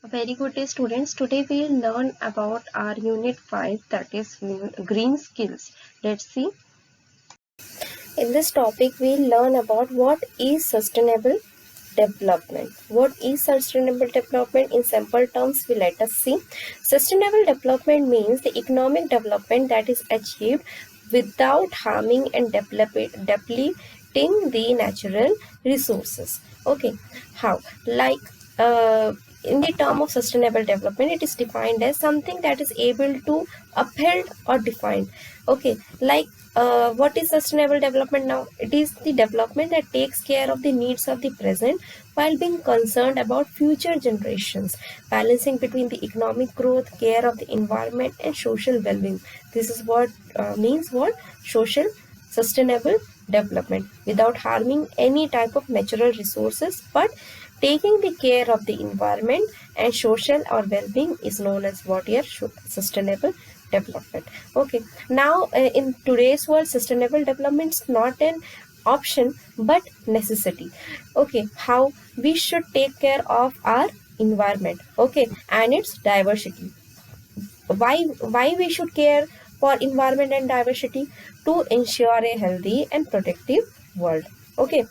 A very good day, students. Today we will learn about our unit 5, that is green skills. Let's see. In this topic we will learn about what is sustainable development. What is sustainable development? In simple terms, we let us see. Sustainable development means the economic development that is achieved without harming and depleting the natural resources. Okay, how? Like in the term of sustainable development, it is defined as something that is able to upheld or defined. Okay, like what is sustainable development now? It is the development that takes care of the needs of the present while being concerned about future generations, balancing between the economic growth, care of the environment, and social well-being. This is what means what social sustainable development, without harming any type of natural resources, but taking the care of the environment and social or well-being is known as what here sustainable development. Okay, now in today's world, sustainable development is not an option but necessity. Okay, how we should take care of our environment, okay, and its diversity. Why we should care for environment and diversity? To ensure a healthy and productive world. Okay,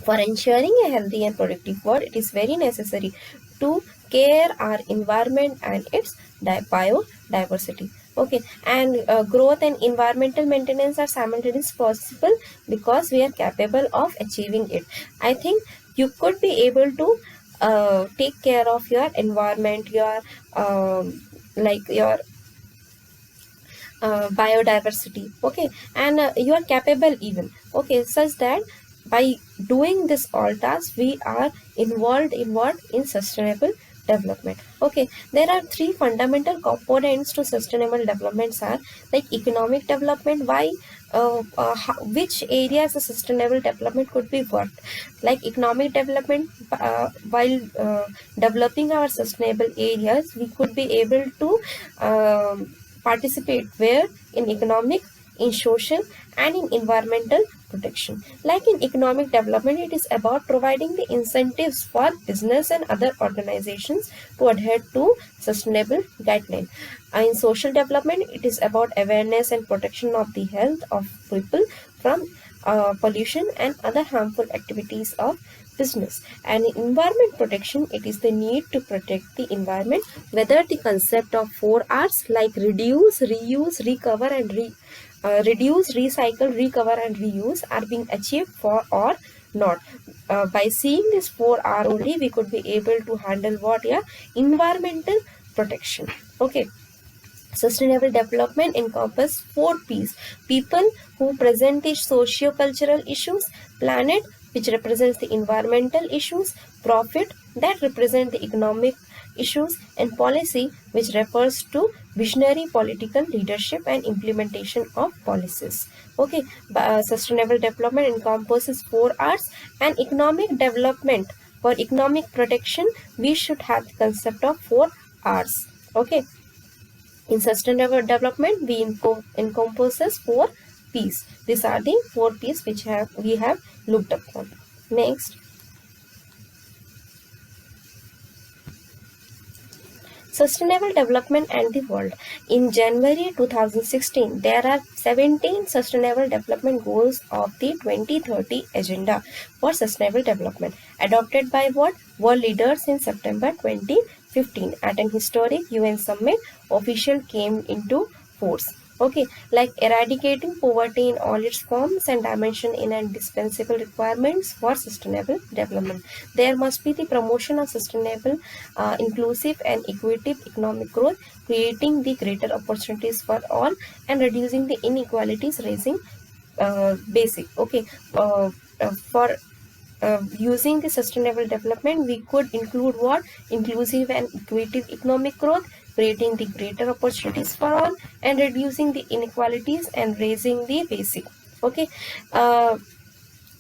for ensuring a healthy and productive world, it is very necessary to care our environment and its biodiversity. Okay, and growth and environmental maintenance are simultaneously possible because we are capable of achieving it. I think you could be able to take care of your environment, your like your biodiversity. Okay, and you are capable even, okay, such that by doing this all tasks we are involved in what? In sustainable development. Okay, there are three fundamental components to sustainable developments are like economic development. Which areas of sustainable development could be worked? Like economic development, while developing our sustainable areas, we could be able to participate where? In economic, in social, and in environmental protection. Like in economic development, it is about providing the incentives for business and other organizations to adhere to sustainable guidelines. In social development, it is about awareness and protection of the health of people from pollution and other harmful activities of business. And in environment protection, it is the need to protect the environment, whether the concept of 4 Rs like reduce, reuse, recover, and reduce, recycle, recover, and reuse are being achieved for or not. By seeing this 4R only, we could be able to handle what? Yeah, environmental protection. Okay. Sustainable development encompasses 4 Ps. People who present the socio-cultural issues, planet which represents the environmental issues, profit that represent the economic issues, and policy which refers to visionary political leadership and implementation of policies. Okay, sustainable development encompasses 4 Rs, and economic development, for economic protection we should have the concept of 4 Rs. Okay. In sustainable development, we encompasses 4 Ps. These are the 4 Ps which we have looked upon. Next, sustainable development and the world. In January 2016, there are 17 sustainable development goals of the 2030 agenda for sustainable development, adopted by what? World leaders in September 2015 at an historic UN summit. Official came into force. Okay, like eradicating poverty in all its forms and dimension in indispensable requirements for sustainable development. There must be the promotion of sustainable, inclusive and equitable economic growth, creating the greater opportunities for all and reducing the inequalities, raising basic. Okay, for using the sustainable development, we could include what? Inclusive and equitable economic growth, creating the greater opportunities for all, and reducing the inequalities and raising the basic. Okay,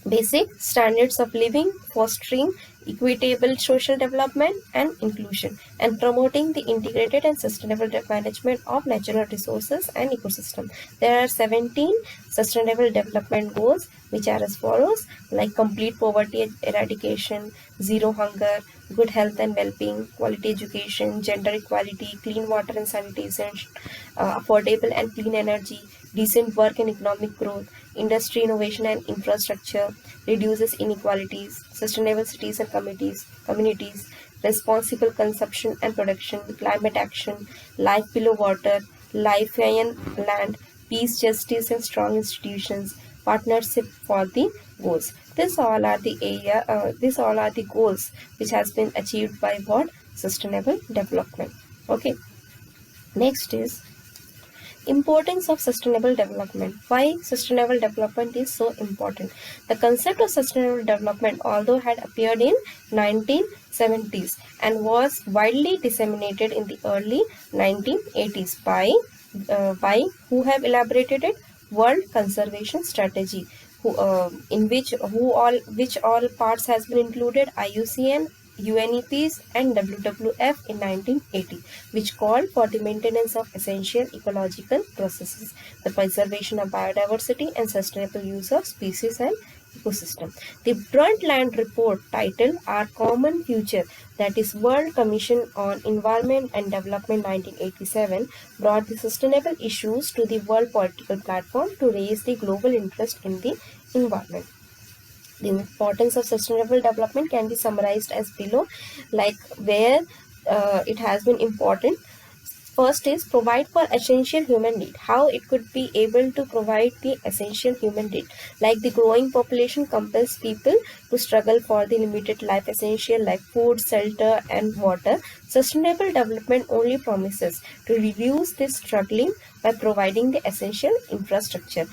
basic standards of living, fostering equitable social development and inclusion, and promoting the integrated and sustainable management of natural resources and ecosystem. There are 17 sustainable development goals which are as follows, like complete poverty eradication, zero hunger, good health and well-being, quality education, gender equality, clean water and sanitation, affordable and clean energy, decent work and economic growth, industry innovation and infrastructure, reduces inequalities, sustainable cities and communities, responsible consumption and production, climate action, life below water, life on land, peace, justice and strong institutions, partnership for the goals. This all are the area. These all are the goals which has been achieved by what? Sustainable development. Okay. Next is importance of sustainable development. Why sustainable development is so important? The concept of sustainable development, although had appeared in 1970s and was widely disseminated in the early 1980s by who have elaborated it? World Conservation Strategy, which all parts has been included: IUCN, UNEPs and WWF in 1980, which called for the maintenance of essential ecological processes, the preservation of biodiversity and sustainable use of species and ecosystem. The Brundtland Report, titled Our Common Future, that is World Commission on Environment and Development 1987, brought the sustainable issues to the world political platform to raise the global interest in the environment. The importance of sustainable development can be summarized as below, like where it has been important. First is provide for essential human need. How it could be able to provide the essential human need, like the growing population compels people to struggle for the limited life essential like food, shelter and water. Sustainable development only promises to reduce this struggling by providing the essential infrastructure.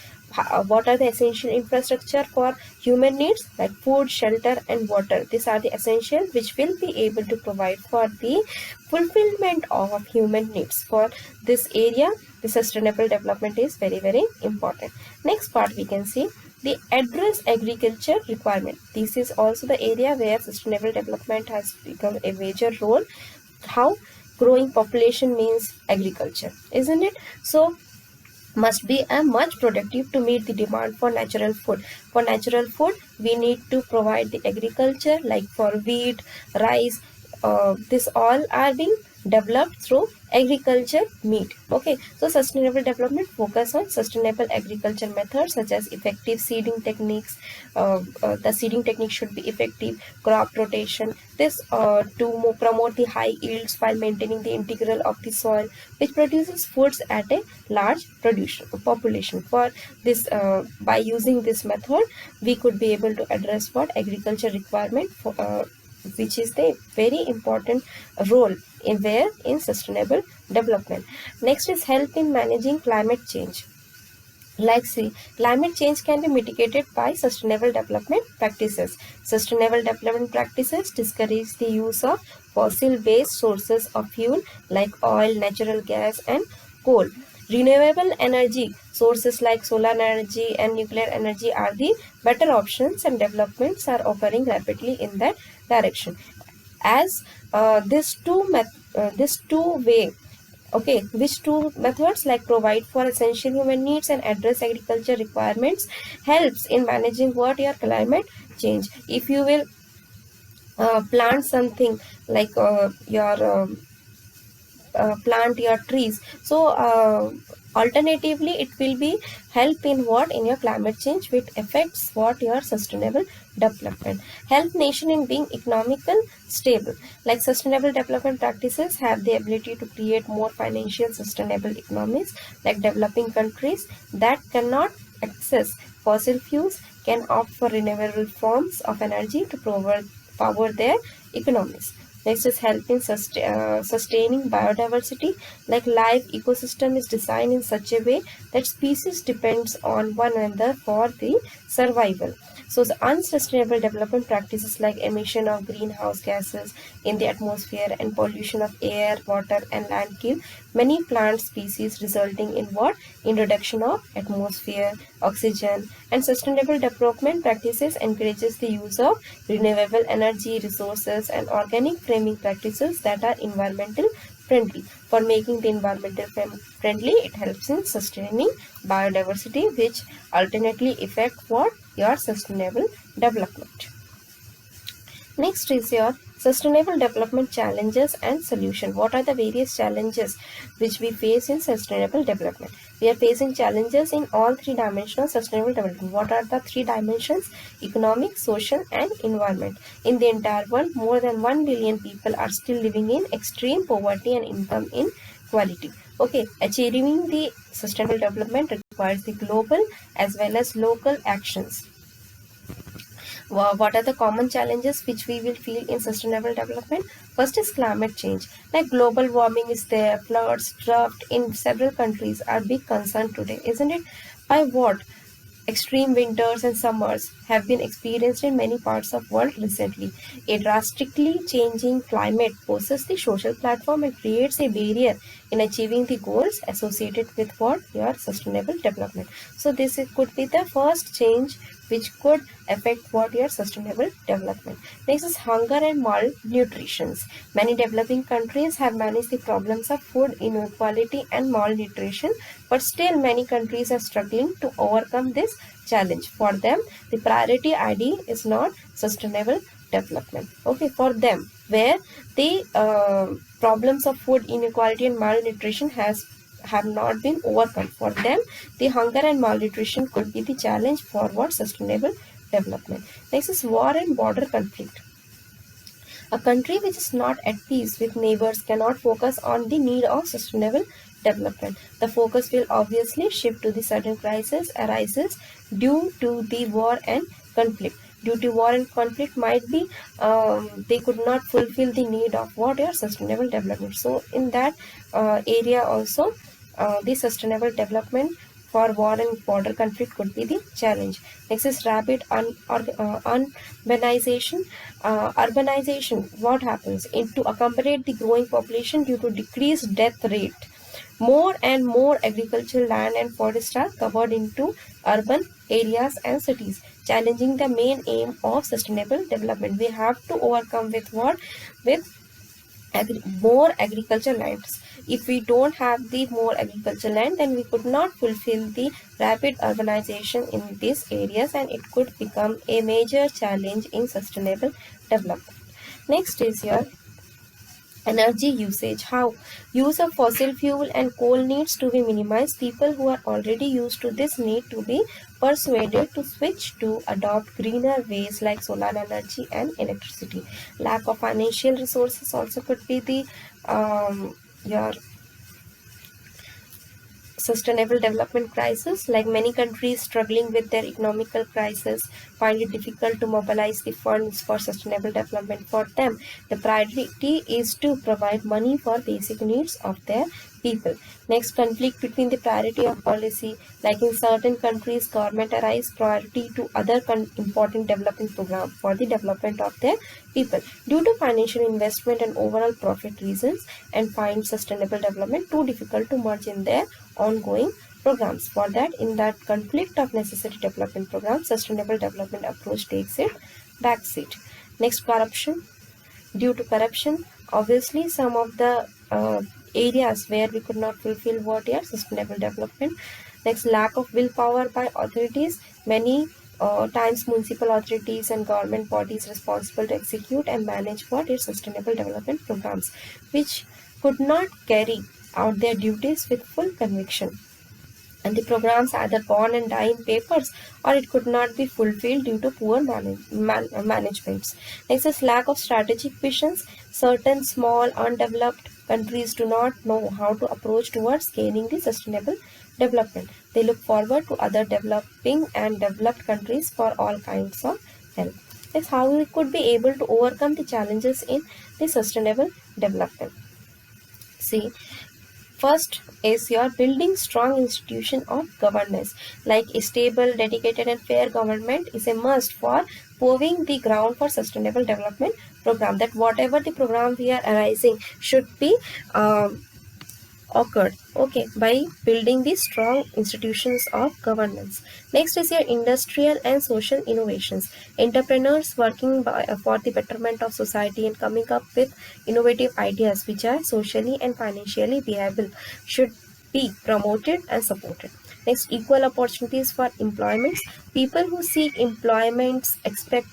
What are the essential infrastructure for human needs? Like food, shelter and water. These are the essential which will be able to provide for the fulfillment of human needs. For this area, the sustainable development is very, very important. Next part we can see the address agriculture requirement. This is also the area where sustainable development has become a major role. How? Growing population means agriculture, isn't it? So must be a much productive to meet the demand for natural food. For natural food, we need to provide the agriculture like for wheat, rice. This all are being developed through agriculture meat. Okay, so sustainable development focus on sustainable agriculture methods such as effective seeding techniques. The seeding technique should be effective, crop rotation. This to promote the high yields while maintaining the integral of the soil, which produces foods at a large population. For this, by using this method, we could be able to address what agriculture requirement for, which is the very important role in sustainable development. Next is help in managing climate change. Like see, climate change can be mitigated by sustainable development practices. Sustainable development practices discourage the use of fossil-based sources of fuel like oil, natural gas and coal. Renewable energy sources like solar energy and nuclear energy are the better options, and developments are occurring rapidly in that direction. As this two way, okay, which two methods like provide for essential human needs and address agriculture requirements helps in managing what your climate change. If you will plant something like plant your trees, so alternatively it will be help in what? In your climate change, which affects what? Your sustainable development. Help nation in being economical stable. Like sustainable development practices have the ability to create more financial sustainable economies. Like developing countries that cannot access fossil fuels can opt for renewable forms of energy to power their economies. Next is help in sustaining biodiversity. Like life ecosystem is designed in such a way that species depends on one another for the survival. So the unsustainable development practices like emission of greenhouse gases in the atmosphere and pollution of air, water and land kill many plant species, resulting in what? In reduction of atmosphere, oxygen. And sustainable development practices encourages the use of renewable energy resources and organic farming practices that are environmental friendly. For making the environmental friendly, it helps in sustaining biodiversity, which ultimately affect what your sustainable development. Next is your sustainable development challenges and solution. What are the various challenges which we face in sustainable development? We are facing challenges in all three dimensions of sustainable development. What are the three dimensions? Economic, social and environment. In the entire world, more than 1 billion people are still living in extreme poverty and income inequality. Okay, achieving the sustainable development requires the global as well as local actions. What are the common challenges which we will feel in sustainable development? First is climate change. Like global warming is there, floods, drought in several countries are big concern today, isn't it? By what? Extreme winters and summers have been experienced in many parts of the world recently. A drastically changing climate poses the social platform and creates a barrier in achieving the goals associated with what? Your sustainable development. So this could be the first change which could affect what your sustainable development. Next is hunger and malnutrition. Many developing countries have managed the problems of food inequality and malnutrition, but still many countries are struggling to overcome this challenge. For them, the priority ID is not sustainable development. Okay, for them, where the problems of food inequality and malnutrition have not been overcome. For them, the hunger and malnutrition could be the challenge for what sustainable development. Next is war and border conflict. A country which is not at peace with neighbors cannot focus on the need of sustainable development. The focus will obviously shift to the sudden crisis arises due to the war and conflict. Due to war and conflict might be they could not fulfill the need of what your sustainable development. So in that area also the sustainable development for war and border conflict could be the challenge. Next is rapid urbanization. Urbanization, what happens? To accommodate the growing population due to decreased death rate, more and more agricultural land and forests are covered into urban areas and cities, challenging the main aim of sustainable development. We have to overcome with what? With more agricultural lands. If we don't have the more agricultural land, then we could not fulfill the rapid urbanization in these areas, and it could become a major challenge in sustainable development. Next is your energy usage. How? Use of fossil fuel and coal needs to be minimized. People who are already used to this need to be persuaded to switch to adopt greener ways like solar energy and electricity. Lack of financial resources also could be the your sustainable development crisis. Like many countries struggling with their economical crisis find it difficult to mobilize the funds for sustainable development. For them, the priority is to provide money for basic needs of their people. Next, conflict between the priority of policy. Like in certain countries, government assigns priority to other important development programs for the development of their people due to financial investment and overall profit reasons, and find sustainable development too difficult to merge in their ongoing programs. For that, in that conflict of necessary development programs, sustainable development approach takes it backseat. Next, corruption. Due to corruption, obviously some of the areas where we could not fulfill what is sustainable development. Next, lack of willpower by authorities. Many times municipal authorities and government bodies responsible to execute and manage what is sustainable development programs, which could not carry out their duties with full conviction, and the programs either born and die in papers, or it could not be fulfilled due to poor managements. Next is lack of strategic visions. Certain small undeveloped countries do not know how to approach towards gaining the sustainable development. They look forward to other developing and developed countries for all kinds of help. Next, how we could be able to overcome the challenges in the sustainable development. See, first is your building strong institution of governance. Like a stable, dedicated and fair government is a must for paving the ground for sustainable development program. That whatever the program we are arising should be occurred, okay, by building the strong institutions of governance. Next is your industrial and social innovations. Entrepreneurs working for the betterment of society and coming up with innovative ideas which are socially and financially viable should be promoted and supported. Next, equal opportunities for employments. People who seek employments expect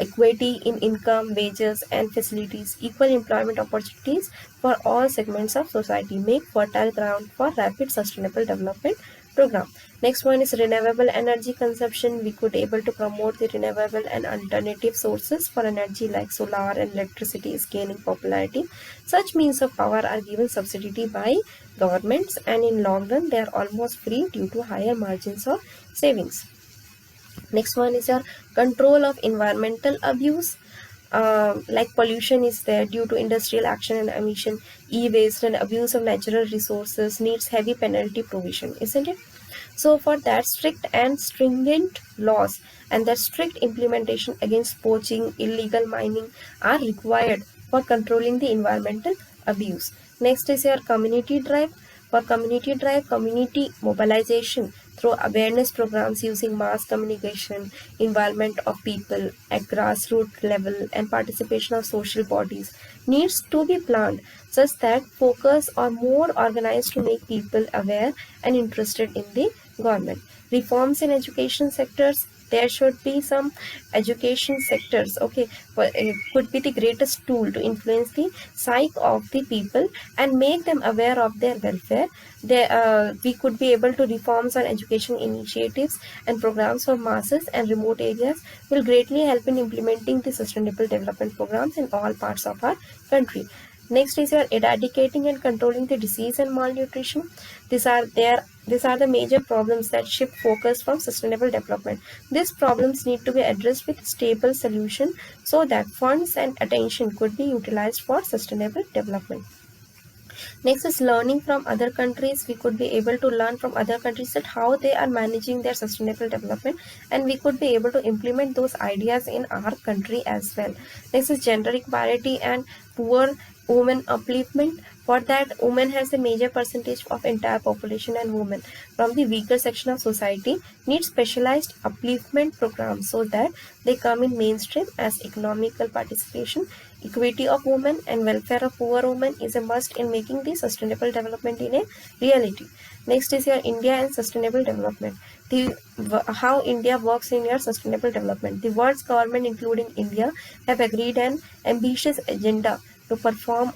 equity in income, wages, and facilities. Equal employment opportunities for all segments of society make fertile ground for rapid sustainable development program. Next one is renewable energy consumption. We could able to promote the renewable and alternative sources for energy like solar and electricity is gaining popularity. Such means of power are given subsidy by governments, and in long run they are almost free due to higher margins of savings. Next one is your control of environmental abuse. Like pollution is there due to industrial action and emission. E-waste and abuse of natural resources needs heavy penalty provision, isn't it? So for that, strict and stringent laws and that strict implementation against poaching, illegal mining are required for controlling the environmental abuse. Next is your community drive. For community drive, community mobilization through awareness programs using mass communication, involvement of people at grassroots level, and participation of social bodies needs to be planned such that focus are more organized to make people aware and interested in the government. Reforms in education sectors. There should be some education sectors, okay, could be the greatest tool to influence the psyche of the people and make them aware of their welfare. We could be able to reforms on education initiatives and programs for masses and remote areas will greatly help in implementing the sustainable development programs in all parts of our country. Next is your eradicating and controlling the disease and malnutrition. These are the major problems that shift focus from sustainable development. These problems need to be addressed with stable solution so that funds and attention could be utilized for sustainable development. Next is learning from other countries. We could be able to learn from other countries that how they are managing their sustainable development, and we could be able to implement those ideas in our country as well. Next is gender equality and poor women upliftment. For that, women has a major percentage of entire population, and women from the weaker section of society need specialized upliftment programs so that they come in mainstream as economical participation. Equity of women and welfare of poor women is a must in making the sustainable development in a reality. Next is your India and sustainable development. How India works in your sustainable development. The world's government, including India, have agreed an ambitious agenda to transform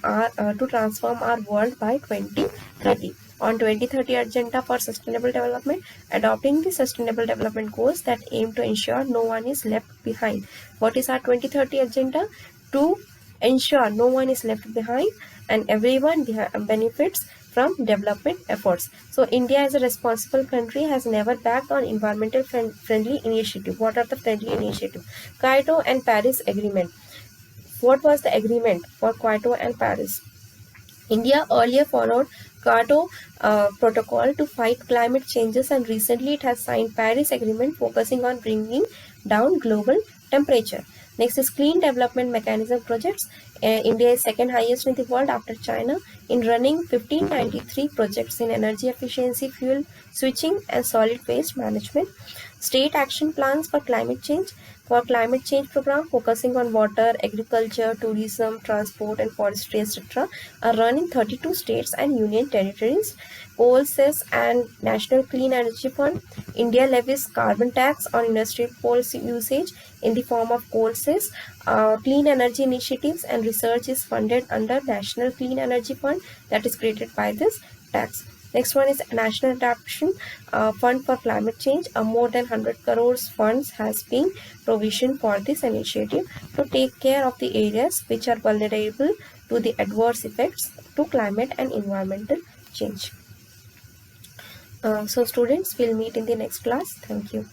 our world by 2030. On 2030 agenda for sustainable development, adopting the sustainable development goals that aim to ensure no one is left behind. What is our 2030 agenda? To ensure no one is left behind and everyone benefits from development efforts. So India as a responsible country has never backed on environmental friendly initiative. What are the friendly initiatives? Kyoto and Paris Agreement. What was the agreement for Kyoto and Paris? India earlier followed Kyoto Protocol to fight climate changes, and recently it has signed Paris Agreement focusing on bringing down global temperature. Next is clean development mechanism projects. India is second highest in the world after China in running 1593 projects in energy efficiency, fuel switching, and solid waste management. State action plans for climate change. For climate change program focusing on water, agriculture, tourism, transport, and forestry, etc., are run in 32 states and union territories. Coal cess and National Clean Energy Fund. India levies carbon tax on industrial coal usage in the form of coal cess. Clean energy initiatives and research is funded under National Clean Energy Fund that is created by this tax. Next one is National Adaptation Fund for Climate Change. More than 100 crores funds has been provisioned for this initiative to take care of the areas which are vulnerable to the adverse effects to climate and environmental change. So students, we'll meet in the next class. Thank you.